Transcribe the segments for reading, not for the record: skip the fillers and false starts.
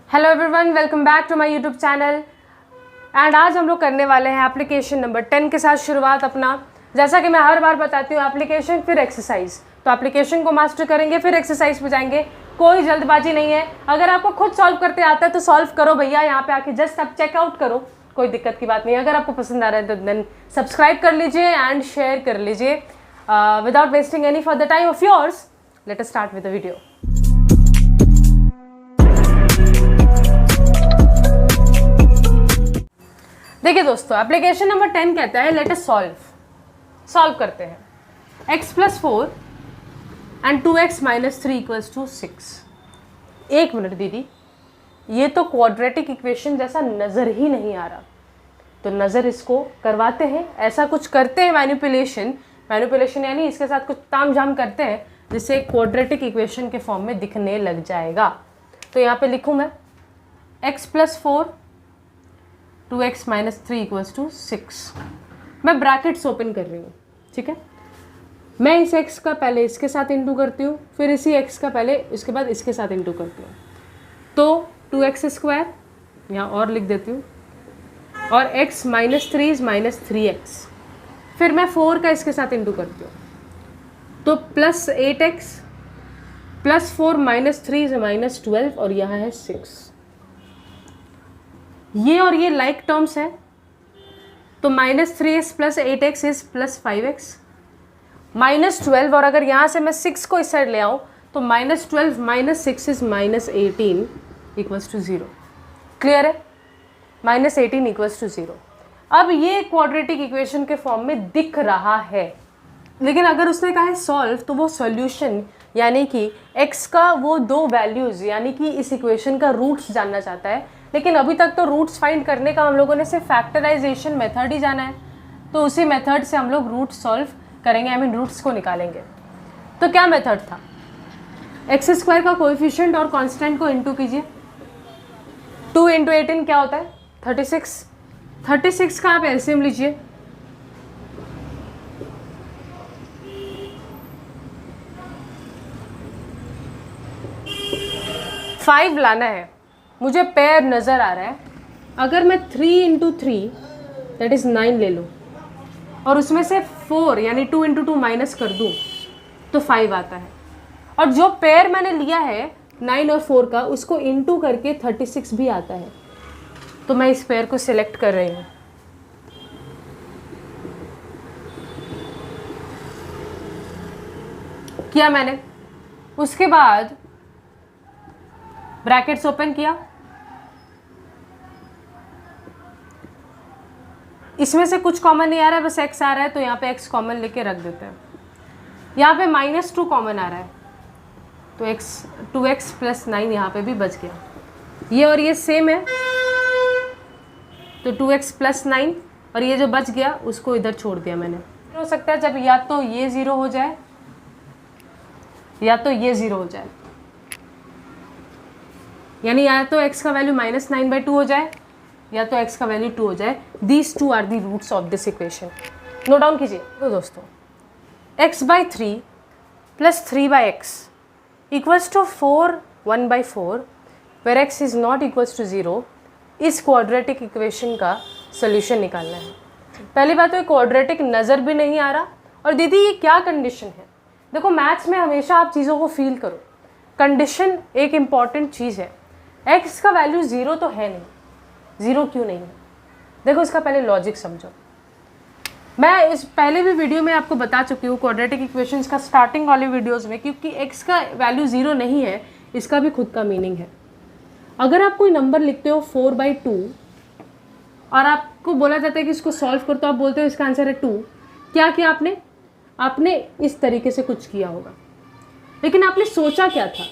Hello everyone, welcome back to my YouTube channel. And आज हम लोग करने वाले हैं एप्लीकेशन नंबर 10 के साथ शुरुआत अपना। जैसा कि मैं हर बार बताती हूँ, एप्लीकेशन फिर एक्सरसाइज। तो एप्लीकेशन को मास्टर करेंगे, फिर एक्सरसाइज पे जाएंगे। कोई जल्दबाजी नहीं है। अगर आपको खुद सॉल्व करते आता है तो सॉल्व करो भैया, यहाँ पे आके जस्ट आप चेकआउट करो, कोई दिक्कत की बात नहीं। अगर आपको पसंद आ रहा है तो देन सब्सक्राइब कर लीजिए एंड शेयर कर लीजिए। Without wasting any further time of yours, let us start with the video. देखिए दोस्तों, एप्लीकेशन नंबर 10 कहता है लेट अस सॉल्व करते हैं। x + 4 and 2x - 3 = 6। एक मिनट दीदी, ये तो क्वाड्रेटिक इक्वेशन जैसा नज़र ही नहीं आ रहा। तो नज़र इसको करवाते हैं, ऐसा कुछ करते हैं मैनिपुलेशन यानी इसके साथ कुछ तामझाम करते हैं जिससे क्वाड्रेटिक इक्वेशन के फॉर्म में दिखने लग जाएगा। तो यहाँ पे लिखूँ मैं x + 4 2x - 3 = 6। मैं ब्रैकेट्स ओपन कर रही हूँ, ठीक है। मैं इस x का पहले इसके साथ इंटू करती हूँ, फिर इसी x का पहले इसके बाद इसके साथ इंटू करती हूँ। तो 2x² यहाँ और लिख देती हूँ, और x - 3 - 3x। फिर मैं 4 का इसके साथ इंटू करती हूँ, तो +8x + 4 - 3 - 12, और यहाँ है 6। ये और ये लाइक टर्म्स है, तो -3x + 8x इज +5x -12। और अगर यहाँ से मैं 6 को इस साइड ले आऊँ तो -12 - 6 इज -18 = 0। क्लियर है? -18 = 0। अब ये क्वाड्रेटिक इक्वेशन के फॉर्म में दिख रहा है, लेकिन अगर उसने कहा है सॉल्व तो वो सॉल्यूशन यानी कि x का वो दो वैल्यूज़ यानी कि इस इक्वेशन का रूट्स जानना चाहता है। लेकिन अभी तक तो रूट्स फाइंड करने का हम लोगों ने सिर्फ फैक्टराइजेशन मेथड ही जाना है, तो उसी मेथड से हम लोग रूट्स सॉल्व करेंगे, रूट्स को निकालेंगे। तो क्या मेथड था? x² का कोएफिशिएंट और कांस्टेंट को इंटू कीजिए। 2 × 18 क्या होता है? 36। 36 का आप एलसीएम लीजिए। फाइव लाना है, मुझे पेयर नज़र आ रहा है। अगर मैं 3 × 3 दैट इज़ 9 ले लूँ और उसमें से 4 यानी 2 × 2 माइनस कर दूँ तो 5 आता है। और जो पेयर मैंने लिया है 9 और 4 का, उसको इंटू करके 36 भी आता है। तो मैं इस पेयर को सिलेक्ट कर रही हूँ। किया मैंने। उसके बाद ब्रैकेट्स ओपन किया, इसमें से कुछ कॉमन नहीं आ रहा है, बस x आ रहा है, तो यहाँ पे x कॉमन लेके रख देते हैं। यहाँ पे -2 कॉमन आ रहा है, तो 2x + 9 यहाँ पे भी बच गया। ये और ये सेम है, तो 2x + 9, और ये जो बच गया उसको इधर छोड़ दिया मैंने। हो सकता है जब या तो ये 0 हो जाए या तो ये 0 हो जाए, यानी या तो x का वैल्यू -9/2 हो जाए या तो x का वैल्यू 2 हो जाए। These two are the roots of this equation. Note down कीजिए। तो दोस्तों, x/3 + 3/x = 4 1/4 where x is not equals to 0। इस क्वाड्रेटिक इक्वेशन का सोल्यूशन निकालना है। पहली बात तो क्वाड्रेटिक नज़र भी नहीं आ रहा। और दीदी ये क्या कंडीशन है? देखो, मैथ्स में हमेशा आप चीज़ों को फील करो। कंडीशन एक इम्पॉर्टेंट चीज़ है। x का वैल्यू 0 तो है नहीं, 0 क्यों नहीं है? देखो, इसका पहले लॉजिक समझो। मैं इस पहले भी वीडियो में आपको बता चुकी हूँ क्वाड्रेटिक इक्वेशंस का, स्टार्टिंग वाले वीडियोस में, क्योंकि x का वैल्यू 0 नहीं है, इसका भी खुद का मीनिंग है। अगर आप कोई नंबर लिखते हो 4/2 और आपको बोला जाता है कि इसको सॉल्व करो, तो आप बोलते हो इसका आंसर है 2। क्या किया आपने इस तरीके से कुछ किया होगा, लेकिन आपने सोचा क्या था?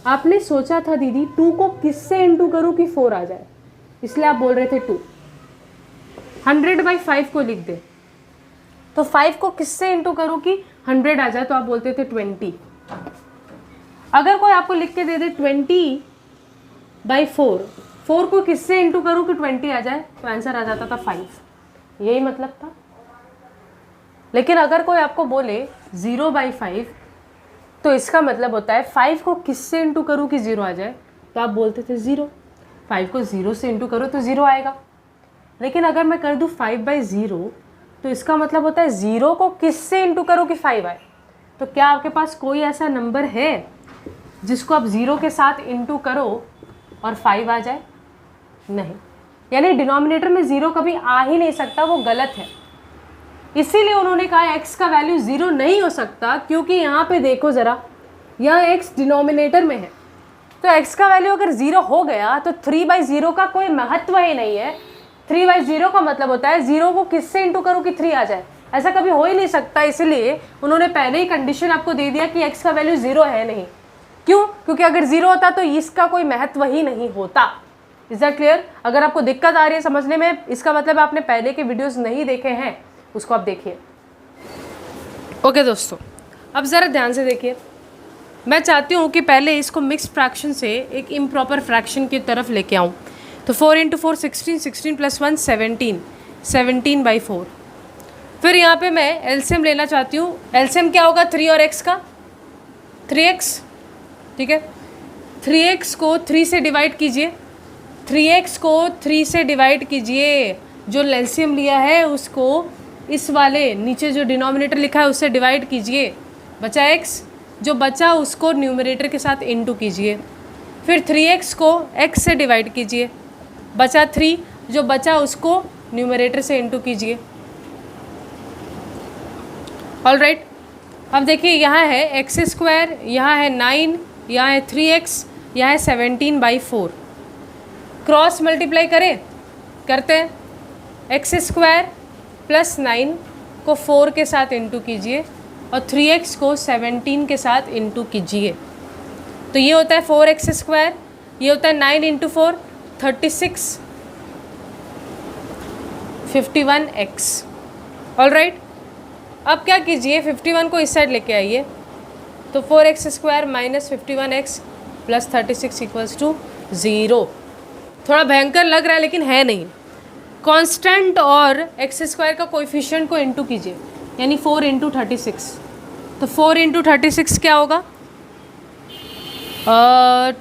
आपने सोचा था दीदी 2 को किससे इंटू करूँ कि 4 आ जाए, इसलिए आप बोल रहे थे 2। 100/5 को लिख दे, तो 5 को किससे इंटू करूँ कि 100 आ जाए, तो आप बोलते थे 20। अगर कोई आपको लिख के दे दे 20/4, 4 को किससे इंटू करूँ कि 20 आ जाए, तो आंसर आ जाता था 5। यही मतलब था। लेकिन अगर कोई आपको बोले 0/5, तो इसका मतलब होता है 5 को किससे इंटू करूँ कि 0 आ जाए, तो आप बोलते थे 0, 5 को 0 से इंटू करो तो 0 आएगा। लेकिन अगर मैं कर दूँ 5/0 तो इसका मतलब होता है 0 को किससे इंटू करो कि 5 आए। तो क्या आपके पास कोई ऐसा नंबर है जिसको आप 0 के साथ इंटू करो और 5 आ जाए? नहीं, यानी डिनोमिनेटर में 0 कभी आ ही नहीं सकता, वो गलत है। इसीलिए उन्होंने कहा x का वैल्यू 0 नहीं हो सकता, क्योंकि यहाँ पे देखो ज़रा, यहाँ x डिनोमिनेटर में है, तो x का वैल्यू अगर 0 हो गया तो 3/0 का कोई महत्व ही नहीं है। 3/0 का मतलब होता है 0 को किससे इंटू करूँ कि 3 आ जाए, ऐसा कभी हो ही नहीं सकता। इसलिए उन्होंने पहले ही कंडीशन आपको दे दिया कि x का वैल्यू 0 है नहीं। क्यों? क्योंकि अगर 0 होता तो इसका कोई महत्व ही नहीं होता। Is that clear? अगर आपको दिक्कत आ रही है समझने में, इसका मतलब आपने पहले के वीडियोस नहीं देखे हैं, उसको आप देखिए। ओके दोस्तों, अब ज़रा ध्यान से देखिए, मैं चाहती हूँ कि पहले इसको मिक्स फ्रैक्शन से एक इम्प्रॉपर फ्रैक्शन की तरफ लेके आऊँ। तो 4 × 4 16, 16 + 1 17, 17/4। फिर यहाँ पे मैं एलसीएम लेना चाहती हूँ। एलसीएम क्या होगा 3 और x का? 3x, ठीक है। 3x को 3 से डिवाइड कीजिए, 3x को 3 से डिवाइड कीजिए। जो एलसीएम लिया है उसको इस वाले नीचे जो डिनोमिनेटर लिखा है उससे डिवाइड कीजिए, बचा x। जो बचा उसको न्यूमरेटर के साथ इंटू कीजिए। फिर 3x को x से डिवाइड कीजिए, बचा 3, जो बचा उसको न्यूमरेटर से इंटू कीजिए। ऑलराइट, अब देखिए यहाँ है x², यहाँ है 9, यहाँ है 3x, यहाँ है 17/4। क्रॉस मल्टीप्लाई करें, करते हैं। x² + 9 को 4 के साथ इंटू कीजिए और 3x को 17 के साथ इंटू कीजिए। तो ये होता है 4x², ये होता है 9 × 4 36, 51x। ऑलराइट, अब क्या कीजिए, 51 को इस साइड लेके आइए, तो 4x² - 51x + 36 = 0। थोड़ा भयंकर लग रहा है लेकिन है नहीं। कांस्टेंट और x² का कोएफिशिएंट को इंटू कीजिए, यानी 4 × 36। तो 4 × 36 क्या होगा?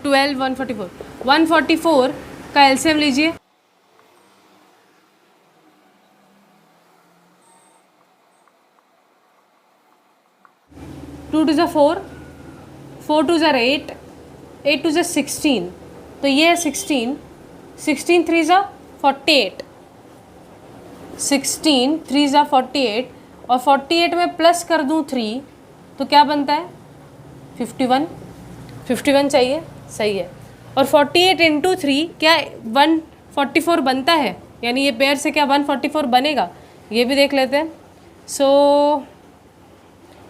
12, 144। 144 का एलसीएम लीजिए, 2 × 4, 4 × 8, 8 × 16, तो ये है 16, 16 3 × 48, 16 3 × 48, और 48 में प्लस कर दूँ 3 तो क्या बनता है? 51। 51 चाहिए, सही है। और 48 × 3 क्या 144 बनता है, यानी ये पेयर से क्या 144 बनेगा, ये भी देख लेते हैं।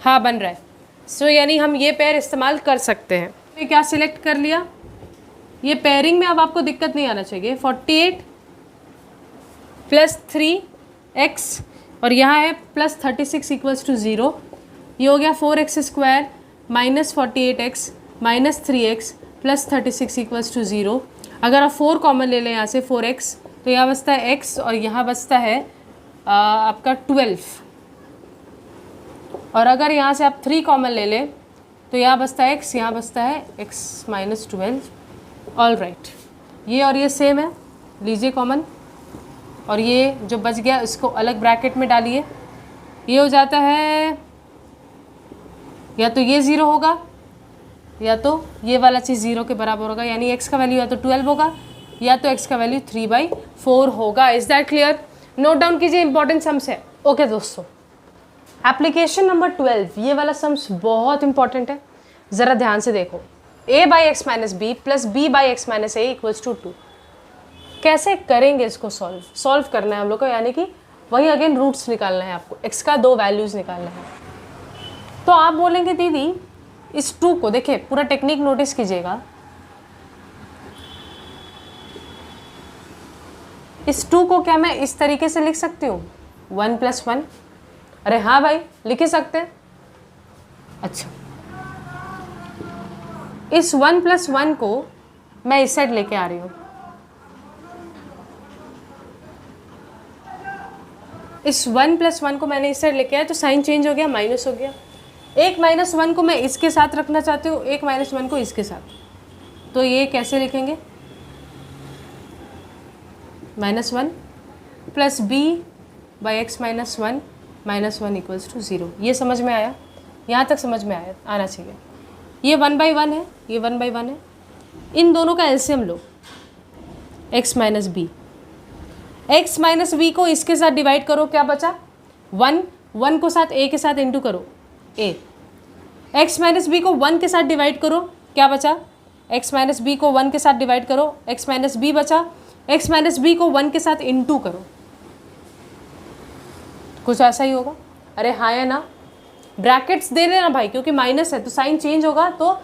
हाँ बन रहा है। यानी हम ये पेयर इस्तेमाल कर सकते हैं। तो क्या सिलेक्ट कर लिया, ये पेयरिंग में अब आपको दिक्कत नहीं आना चाहिए। 48 + 3x और यहाँ है +36 = 0। ये हो गया 4x² - 48x - 3x + 36 = 0। अगर आप 4 कॉमन ले लें यहाँ से 4x, तो यहाँ बचता है x और यहाँ बचता है आपका 12। और अगर यहाँ से आप 3 कॉमन ले लें तो यहाँ बचता है x, यहाँ बचता है x - 12। ऑल राइट, ये और ये सेम है, लीजिए कॉमन, और ये जो बच गया इसको अलग ब्रैकेट में डालिए। ये हो जाता है, या तो ये 0 होगा या तो ये वाला चीज़ 0 के बराबर होगा, यानी x का वैल्यू या तो 12 होगा या तो x का वैल्यू 3/4 होगा। Is that clear? Note down कीजिए, इंपॉर्टेंट सम्स है। ओके दोस्तों, एप्लीकेशन नंबर 12, ये वाला सम्स बहुत इंपॉर्टेंट है, ज़रा ध्यान से देखो। a/x - b + b/x - a = 2। कैसे करेंगे इसको सॉल्व करना है हम लोग को, यानी कि वही अगेन रूट्स निकालना है आपको, x का 2 वैल्यूज़ निकालना है। तो आप बोलेंगे दीदी इस 2 को, देखिए पूरा टेक्निक नोटिस कीजिएगा, इस 2 को क्या मैं इस तरीके से लिख सकती हूँ 1 + 1? अरे हाँ भाई, लिख ही सकते हैं। अच्छा, इस 1 + 1 को मैं इस साइड लेके आ रही हूँ, इस 1 + 1 को मैंने इस साइड लेके आया तो साइन चेंज हो गया, माइनस हो गया। एक -1 को मैं इसके साथ रखना चाहती हूँ, एक -1 को इसके साथ, तो ये कैसे लिखेंगे, -1 plus b by x -1 -1 equals to 0। ये समझ में आया? यहाँ तक समझ में आना चाहिए। ये 1/1 है, ये 1/1 है। इन दोनों का एलसीएम लो, x minus b. X minus b को इसके साथ डिवाइड करो, क्या बचा 1, 1 को साथ a के साथ इंटू करो a। x माइनस बी को 1 के साथ डिवाइड करो, क्या बचा, x माइनस बी को 1 के साथ डिवाइड करो, x माइनस बी बचा। x माइनस बी को 1 के साथ इंटू करो, कुछ ऐसा ही होगा। अरे हाँ है ना, ब्रैकेट्स दे देना भाई, क्योंकि माइनस है तो साइन चेंज होगा, तो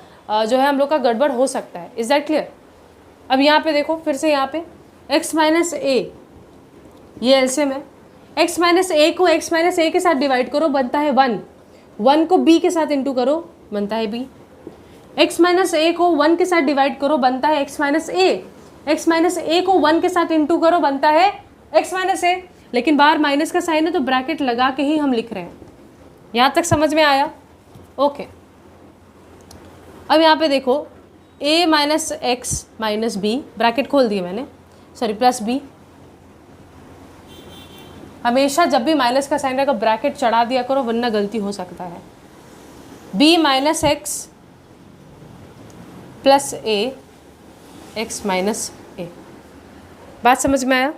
जो है हम लोग का गड़बड़ हो सकता है। Is that clear? अब यहाँ पे देखो फिर से, यहाँ पे x माइनस ए, ये एलसीएम है। x माइनस ए को x माइनस ए के साथ डिवाइड करो, बनता है 1। 1 को b के साथ इंटू करो, बनता है b। x माइनस ए को 1 के साथ डिवाइड करो, बनता है x minus A. x minus a को 1 के साथ इंटू करो, बनता है x माइनस ए। लेकिन बाहर माइनस का साइन है तो ब्रैकेट लगा के ही हम लिख रहे हैं। यहाँ तक समझ में आया? ओके। अब यहाँ पे देखो a minus x minus b, bracket खोल दिए मैंने, सॉरी प्लस b। हमेशा जब भी माइनस का साइन रहेगा ब्रैकेट चढ़ा दिया करो, वरना गलती हो सकता है। b minus x plus a x minus a. बात समझ में आया?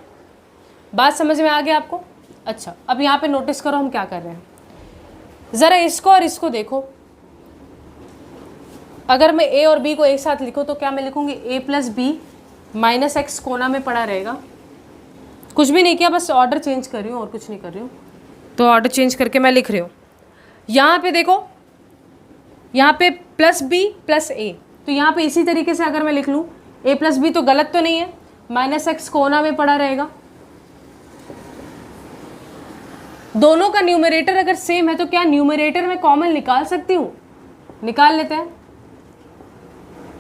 बात समझ में आ गया आपको? अच्छा, अब यहाँ पे नोटिस करो हम क्या कर रहे हैं। ज़रा इसको और इसको देखो। अगर मैं a और b को एक साथ लिखूँ तो क्या मैं लिखूँगी, a plus b minus x कोना में पड़ा रहेगा। कुछ भी नहीं किया, बस ऑर्डर चेंज कर रही हूँ और कुछ नहीं कर रही हूँ। तो ऑर्डर चेंज करके मैं लिख रही हूँ। यहाँ पे देखो, यहाँ पे प्लस बी प्लस ए, तो यहाँ पे इसी तरीके से अगर मैं लिख लूँ a प्लस बी, तो गलत तो नहीं है, माइनस एक्स कोना में पड़ा रहेगा। दोनों का न्यूमरेटर अगर सेम है तो क्या न्यूमरेटर में कॉमन निकाल सकती हूँ? निकाल लेते हैं।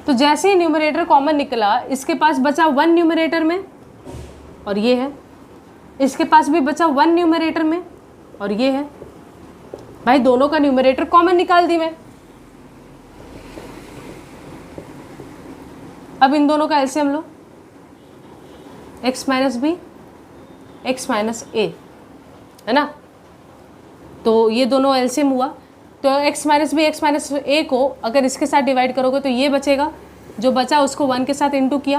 तो जैसे ही न्यूमरेटर कॉमन निकला, इसके पास बचा 1 न्यूमरेटर में और ये है, इसके पास भी बचा 1 न्यूमरेटर में और ये है। भाई दोनों का न्यूमरेटर कॉमन निकाल दी मैं। अब इन दोनों का एलसीएम लो, x minus b x minus a, है ना। तो ये दोनों एलसीएम हुआ, तो x minus b x minus a को अगर इसके साथ डिवाइड करोगे तो ये बचेगा, जो बचा उसको 1 के साथ इंटू किया,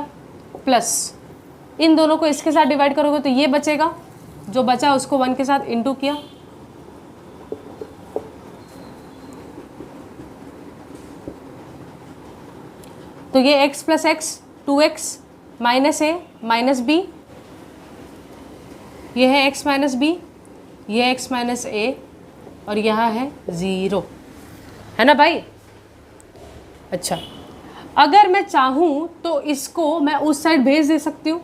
प्लस इन दोनों को इसके साथ डिवाइड करोगे तो ये बचेगा, जो बचा उसको 1 के साथ इंटू किया। तो ये x plus x 2x minus a minus b, ये है x माइनस बी, ये है x माइनस ए और यहाँ है 0, है ना भाई। अच्छा, अगर मैं चाहूँ तो इसको मैं उस साइड भेज दे सकती हूँ।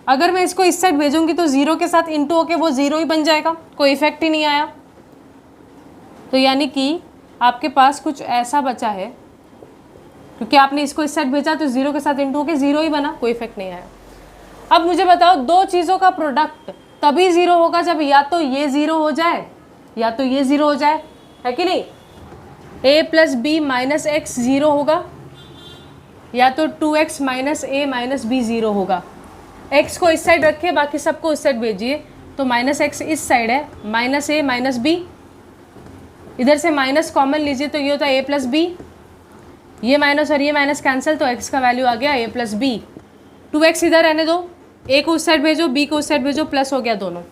अगर मैं इसको इस साइड भेजूंगी तो 0 के साथ इंटू होके वो 0 ही बन जाएगा, कोई इफेक्ट ही नहीं आया। तो यानी कि आपके पास कुछ ऐसा बचा है, क्योंकि आपने इसको इस साइड भेजा तो 0 के साथ इंटू होके 0 ही बना, कोई इफेक्ट नहीं आया। अब मुझे बताओ, दो चीज़ों का प्रोडक्ट तभी 0 होगा जब या तो ये 0 हो जाए या तो ये 0 हो जाए, है कि नहीं। a plus b minus x 0 होगा, या तो 2x minus a minus B 0 होगा। x को इस साइड रखिए, बाकी सबको उस साइड भेजिए। तो माइनस एक्स इस साइड है, माइनस ए माइनस बी, इधर से माइनस कॉमन लीजिए तो ये होता है a प्लस बी, ये माइनस और ये माइनस कैंसिल, तो x का वैल्यू आ गया a प्लस बी। 2x इधर रहने दो, a को उस साइड भेजो, b को उस साइड भेजो, प्लस हो गया दोनों।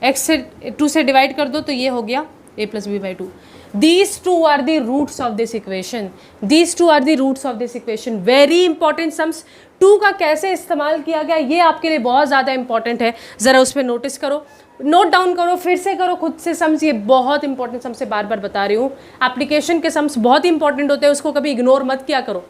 x से 2 से डिवाइड कर दो तो ये हो गया a plus b by 2। These two are the roots of this equation. These two are the roots of this equation. Very important sums. 2 का कैसे इस्तेमाल किया गया ये आपके लिए बहुत ज़्यादा इंपॉर्टेंट है, ज़रा उस पर नोटिस करो, नोट डाउन करो, फिर से करो खुद से सम्स। ये बहुत इंपॉर्टेंट सम्स से बार बार बता रही हूँ। एप्लीकेशन के सम्स बहुत इंपॉर्टेंट होते हैं, उसको कभी इग्नोर मत किया करो।